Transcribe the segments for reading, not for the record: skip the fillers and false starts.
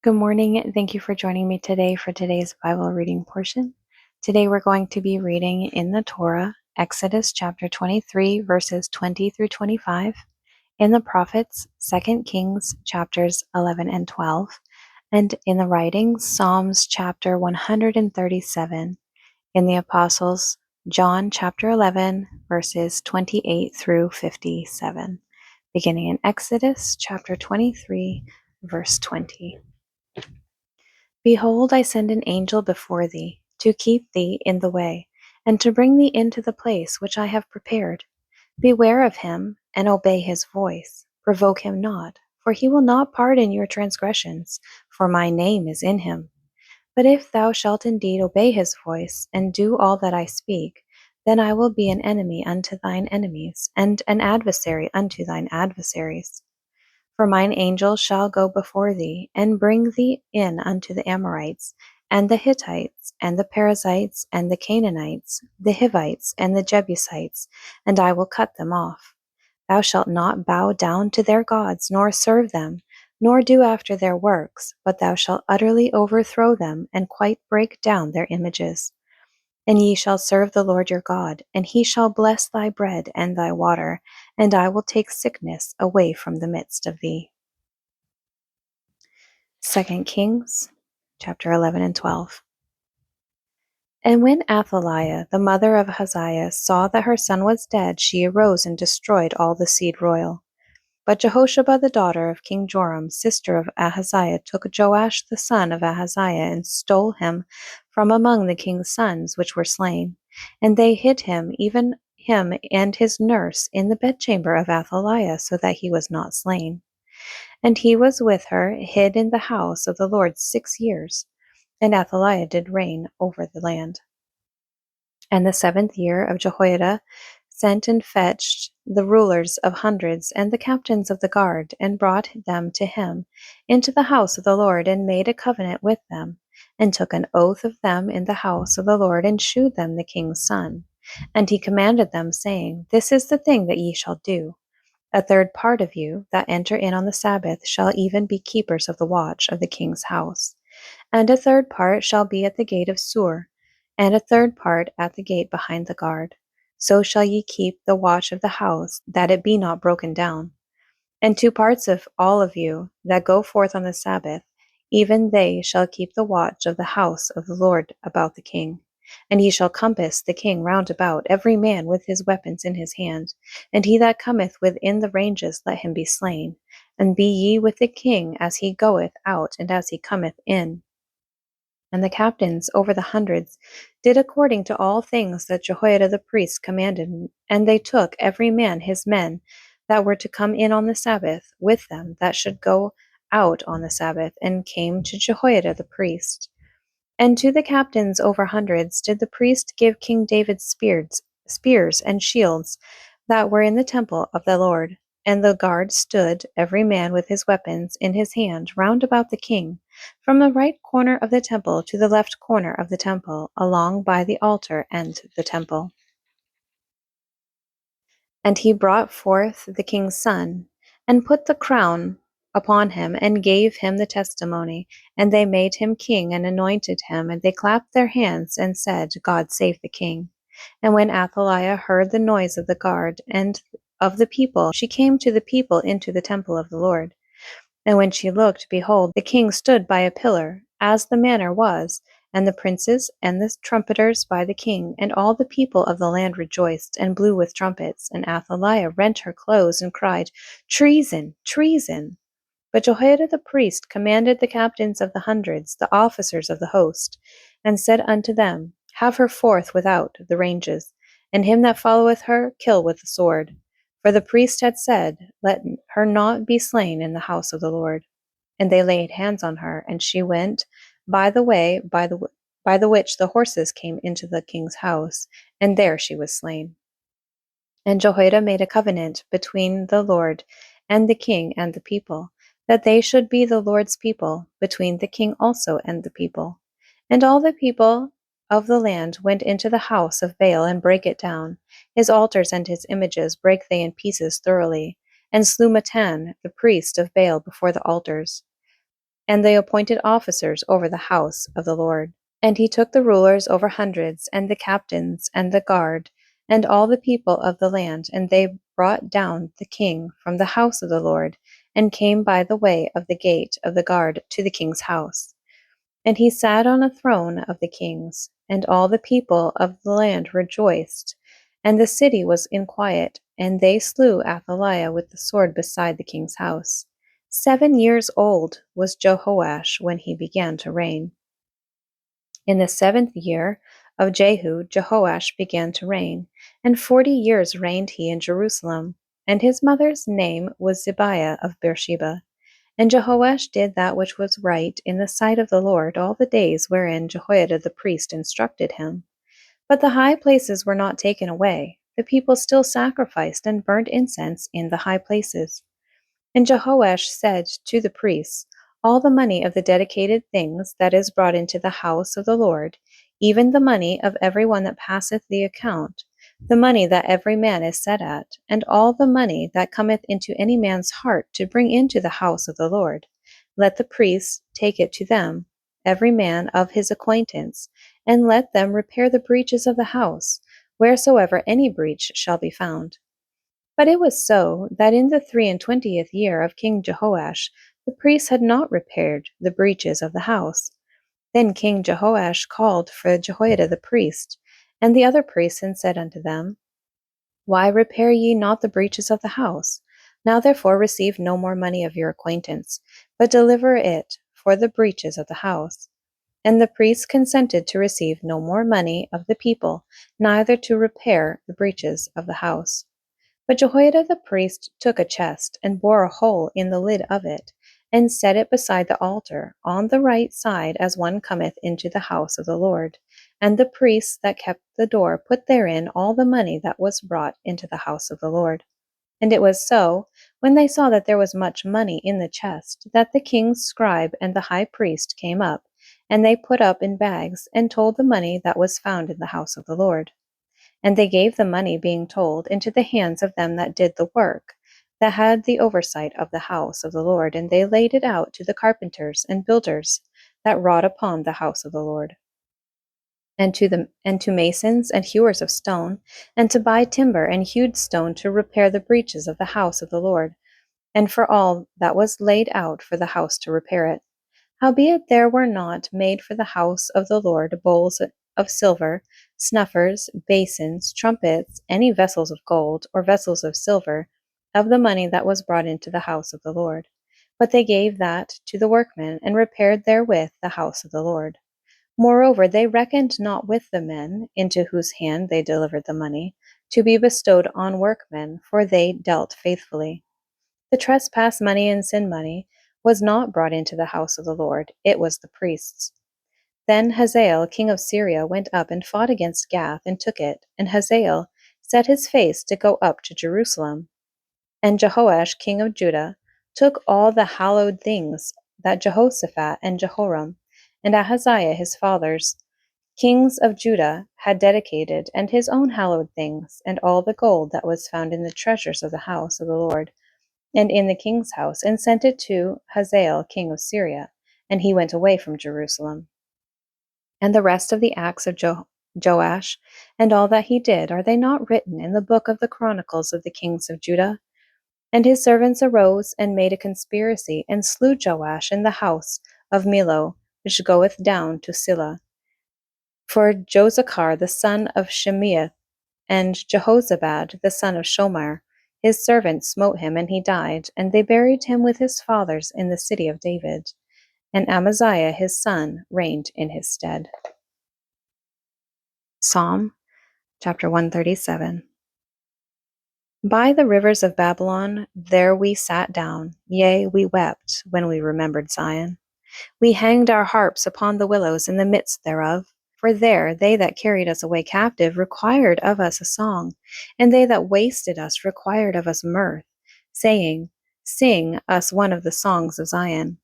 Good morning, and thank you for joining me today for today's Bible reading portion. Today we're going to be reading in the Torah, Exodus chapter 23, verses 20 through 25, in the prophets, 2 Kings chapters 11 and 12, and in the writings, Psalms chapter 137, in the apostles, John chapter 11, verses 28 through 57, beginning in Exodus chapter 23, verse 20. Behold, I send an angel before thee, to keep thee in the way, and to bring thee into the place which I have prepared. Beware of him, and obey his voice. Provoke him not, for he will not pardon your transgressions, for my name is in him. But if thou shalt indeed obey his voice, and do all that I speak, then I will be an enemy unto thine enemies, and an adversary unto thine adversaries. For mine angel shall go before thee, and bring thee in unto the Amorites, and the Hittites, and the Perizzites, and the Canaanites, the Hivites, and the Jebusites, and I will cut them off. Thou shalt not bow down to their gods, nor serve them, nor do after their works, but thou shalt utterly overthrow them, and quite break down their images. And ye shall serve the Lord your God, and he shall bless thy bread and thy water, and I will take sickness away from the midst of thee. 2 Kings chapter 11 and 12. And when Athaliah, the mother of Ahaziah, saw that her son was dead, she arose and destroyed all the seed royal. But Jehosheba, the daughter of King Joram, sister of Ahaziah, took Joash the son of Ahaziah, and stole him from among the king's sons which were slain. And they hid him, even him and his nurse, in the bedchamber of Athaliah, so that he was not slain. And he was with her, hid in the house of the Lord 6 years. And Athaliah did reign over the land. And the 7th year of Jehoiada sent and fetched the rulers of hundreds and the captains of the guard, and brought them to him into the house of the Lord, and made a covenant with them, and took an oath of them in the house of the Lord, and shewed them the king's son. And he commanded them, saying, This is the thing that ye shall do. A third part of you that enter in on the Sabbath shall even be keepers of the watch of the king's house. And a third part shall be at the gate of Sur, and a third part at the gate behind the guard. So shall ye keep the watch of the house, that it be not broken down. And 2 parts of all of you that go forth on the Sabbath, even they shall keep the watch of the house of the Lord about the king. And ye shall compass the king round about, every man with his weapons in his hand. And he that cometh within the ranges, let him be slain. And be ye with the king as he goeth out, and as he cometh in. And the captains over the hundreds did according to all things that Jehoiada the priest commanded, and they took every man his men that were to come in on the Sabbath with them that should go out on the Sabbath, and came to Jehoiada the priest. And to the captains over hundreds did the priest give King David's spears and shields that were in the temple of the Lord. And the guard stood, every man with his weapons in his hand, round about the king, from the right corner of the temple to the left corner of the temple, along by the altar and the temple. And he brought forth the king's son, and put the crown upon him, and gave him the testimony. And they made him king, and anointed him, and they clapped their hands, and said, God save the king. And when Athaliah heard the noise of the guard and of the people, she came to the people into the temple of the Lord. And when she looked, behold, the king stood by a pillar, as the manner was, and the princes and the trumpeters by the king, and all the people of the land rejoiced, and blew with trumpets. And Athaliah rent her clothes, and cried, Treason! Treason! But Jehoiada the priest commanded the captains of the hundreds, the officers of the host, and said unto them, Have her forth without the ranges, and him that followeth her kill with the sword. For the priest had said, Let her not be slain in the house of the Lord. And they laid hands on her, and she went by the way by the which the horses came into the king's house, and there she was slain. And Jehoiada made a covenant between the Lord and the king and the people, that they should be the Lord's people, between the king also and the people. And all the people of the land went into the house of Baal, and brake it down. His altars and his images brake they in pieces thoroughly, and slew Mattan, the priest of Baal, before the altars. and they appointed officers over the house of the Lord. And he took the rulers over hundreds, and the captains, and the guard, and all the people of the land, and they brought down the king from the house of the Lord, and came by the way of the gate of the guard to the king's house. And he sat on a throne of the kings, and all the people of the land rejoiced, and the city was in quiet, and they slew Athaliah with the sword beside the king's house. 7 years old was Jehoash when he began to reign. In the 7th year of Jehu, Jehoash began to reign, and 40 years reigned he in Jerusalem. And his mother's name was Zibiah of Beersheba. And Jehoash did that which was right in the sight of the Lord all the days wherein Jehoiada the priest instructed him. But the high places were not taken away. The people still sacrificed and burnt incense in the high places. And Jehoash said to the priests, all the money of the dedicated things that is brought into the house of the Lord, even the money of every one that passeth the account, the money that every man is set at, and all the money that cometh into any man's heart to bring into the house of the Lord, let the priests take it to them, every man of his acquaintance, and let them repair the breaches of the house, wheresoever any breach shall be found. But it was so, that in the 23 year of King Jehoash the priests had not repaired the breaches of the house. Then King Jehoash called for Jehoiada the priest, and the other priests, and said unto them, why repair ye not the breaches of the house? Now therefore receive no more money of your acquaintance, but deliver it for the breaches of the house. And the priests consented to receive no more money of the people, neither to repair the breaches of the house. But Jehoiada the priest took a chest, and bored a hole in the lid of it, and set it beside the altar, on the right side as one cometh into the house of the Lord. And the priests that kept the door put therein all the money that was brought into the house of the Lord. And it was so, when they saw that there was much money in the chest, that the king's scribe and the high priest came up, and they put up in bags, and told the money that was found in the house of the Lord. And they gave the money, being told, into the hands of them that did the work, that had the oversight of the house of the Lord, and they laid it out to the carpenters and builders that wrought upon the house of the Lord, and to masons and hewers of stone, and to buy timber and hewed stone to repair the breaches of the house of the Lord, and for all that was laid out for the house to repair it. Howbeit there were not made for the house of the Lord bowls of silver, snuffers, basins, trumpets, any vessels of gold, or vessels of silver, of the money that was brought into the house of the Lord. But they gave that to the workmen, and repaired therewith the house of the Lord. Moreover, they reckoned not with the men, into whose hand they delivered the money, to be bestowed on workmen, for they dealt faithfully. The trespass money and sin money was not brought into the house of the Lord, it was the priests. Then Hazael king of Syria went up and fought against Gath, and took it, and Hazael set his face to go up to Jerusalem. And Jehoash king of Judah took all the hallowed things that Jehoshaphat and Jehoram and Ahaziah his fathers, kings of Judah, had dedicated, and his own hallowed things, and all the gold that was found in the treasures of the house of the Lord, and in the king's house, and sent it to Hazael king of Syria, and he went away from Jerusalem. And the rest of the acts of Joash, and all that he did, are they not written in the book of the chronicles of the kings of Judah? And his servants arose and made a conspiracy, and slew Joash in the house of Millo, which goeth down to Silla. For Josachar the son of Shemiath, and Jehozabad the son of Shomer, his servants, smote him, and he died, and they buried him with his fathers in the city of David. And Amaziah his son reigned in his stead. Psalm chapter 137. By the rivers of Babylon there we sat down, yea, we wept, when we remembered Zion. We hanged our harps upon the willows in the midst thereof. For there they that carried us away captive required of us a song, and they that wasted us required of us mirth, saying, sing us one of the songs of Zion.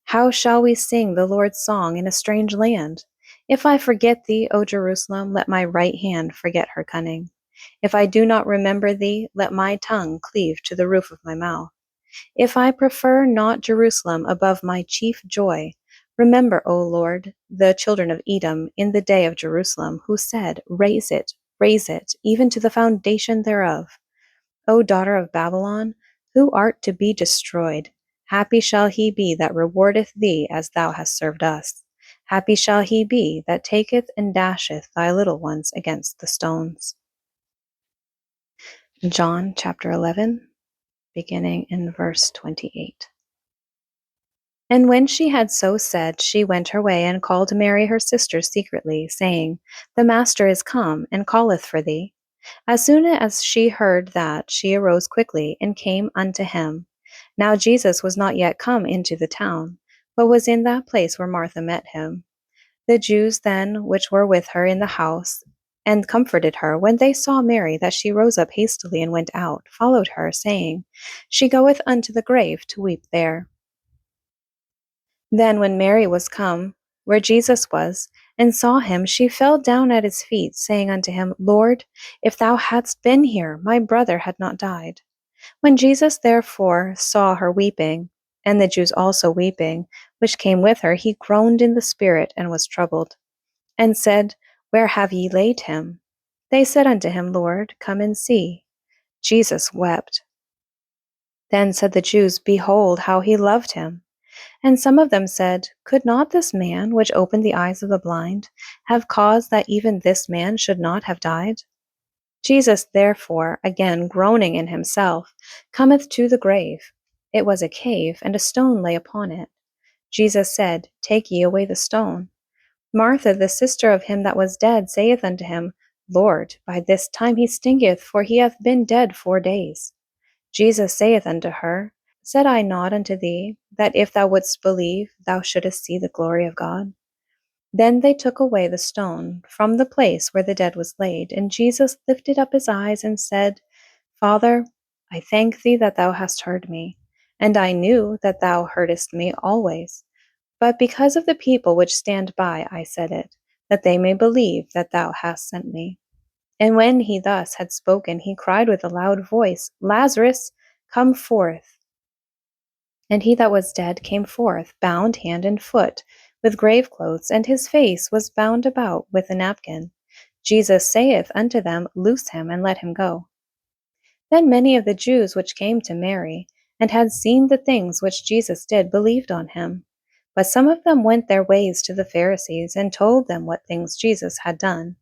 How shall we sing the Lord's song in a strange land? If I forget thee, O Jerusalem, let my right hand forget her cunning. If I do not remember thee, let my tongue cleave to the roof of my mouth. If I prefer not Jerusalem above my chief joy, remember, O Lord, the children of Edom in the day of Jerusalem, who said, raise it, even to the foundation thereof. O daughter of Babylon, who art to be destroyed, happy shall he be that rewardeth thee as thou hast served us. Happy shall he be that taketh and dasheth thy little ones against the stones. John chapter 11, beginning in verse 28. And when she had so said, she went her way and called Mary her sister secretly, saying, The Master is come, and calleth for thee. As soon as she heard that, she arose quickly, and came unto him. Now Jesus was not yet come into the town, but was in that place where Martha met him. The Jews then which were with her in the house, and comforted her, when they saw Mary, that she rose up hastily and went out, followed her, saying, She goeth unto the grave to weep there. Then when Mary was come where Jesus was, and saw him, she fell down at his feet, saying unto him, Lord, if thou hadst been here, my brother had not died. When Jesus therefore saw her weeping, and the Jews also weeping, which came with her, he groaned in the spirit, and was troubled, and said, Where have ye laid him? They said unto him, Lord, come and see. Jesus wept. Then said the Jews, Behold, how he loved him. And some of them said, Could not this man, which opened the eyes of the blind, have caused that even this man should not have died? Jesus therefore, again groaning in himself, cometh to the grave. It was a cave, and a stone lay upon it. Jesus said, Take ye away the stone. Martha, the sister of him that was dead, saith unto him, Lord, by this time he stinketh, for he hath been dead 4 days. Jesus saith unto her, Said I not unto thee, that if thou wouldst believe, thou shouldest see the glory of God? Then they took away the stone from the place where the dead was laid, and Jesus lifted up his eyes and said, Father, I thank thee that thou hast heard me, and I knew that thou heardest me always. But because of the people which stand by, I said it, that they may believe that thou hast sent me. And when he thus had spoken, he cried with a loud voice, Lazarus, come forth. And he that was dead came forth, bound hand and foot, with grave clothes, and his face was bound about with a napkin. Jesus saith unto them, Loose him, and let him go. Then many of the Jews which came to Mary, and had seen the things which Jesus did, believed on him. But some of them went their ways to the Pharisees, and told them what things Jesus had done.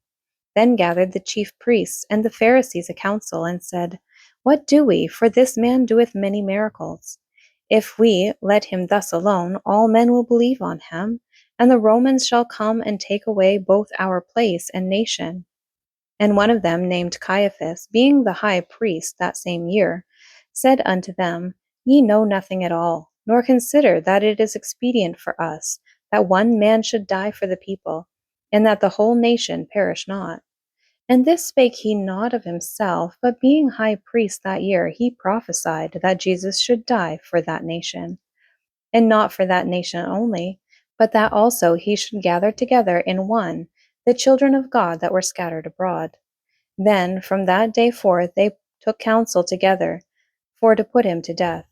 Then gathered the chief priests and the Pharisees a council, and said, What do we? For this man doeth many miracles. If we let him thus alone, all men will believe on him, and the Romans shall come and take away both our place and nation. And one of them, named Caiaphas, being the high priest that same year, said unto them, Ye know nothing at all, nor consider that it is expedient for us that one man should die for the people, and that the whole nation perish not. And this spake he not of himself, but being high priest that year, he prophesied that Jesus should die for that nation. And not for that nation only, but that also he should gather together in one the children of God that were scattered abroad. Then from that day forth they took counsel together for to put him to death.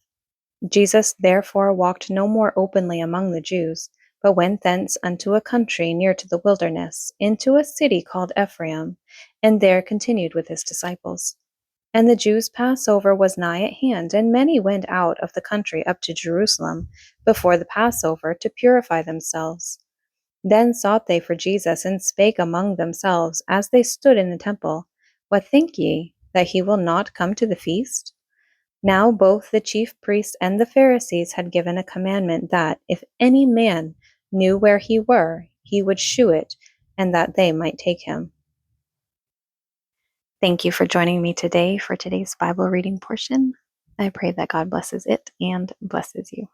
Jesus therefore walked no more openly among the Jews, but went thence unto a country near to the wilderness, into a city called Ephraim, and there continued with his disciples. And the Jews' Passover was nigh at hand, and many went out of the country up to Jerusalem before the Passover to purify themselves. Then sought they for Jesus, and spake among themselves as they stood in the temple, What think ye, that he will not come to the feast? Now both the chief priests and the Pharisees had given a commandment that, if any man knew where he were, he would shew it, and that they might take him. Thank you for joining me today for today's Bible reading portion. I pray that God blesses it and blesses you.